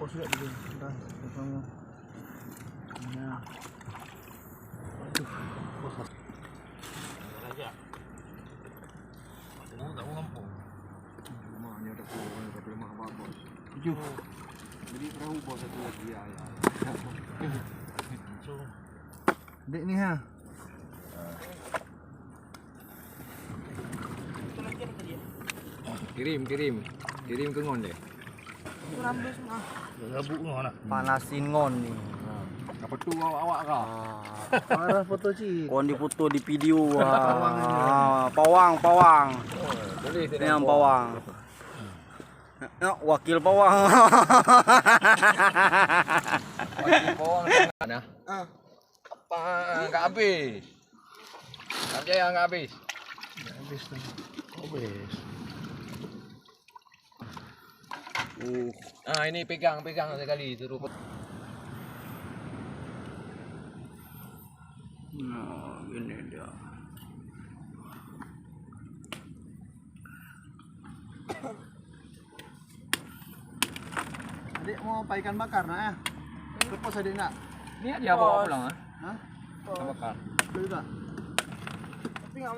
pos juga dulu. Udah, kamu. Ya. Aduh, pos. Aja. Aku tak mau kampung. Rumahnya ada pohon, ada lemah apa. 7. Jadi perahu bos satu lagi ya. Dek nih ha. Kirim ke ngon deh. Rambus mah. Gabuk ngono. Panasin ngon nih. Apa tuh awak kah? Parah foto sih. Kon dipoto di video. Wah. Pawang. Boleh Ini yang pawang. Ya, wakil pawang. Wakil pawang mana? Apa enggak habis? Kerja yang enggak habis. Habis tuh. Habis. Ini pegang sekali turun. Nah, gini dia. Adik mau apa ikan bakar nak ya? Lepas adik nak. Ini dia bawa pulang ah. Hah? Bakar. Boleh tak? Tapi enggak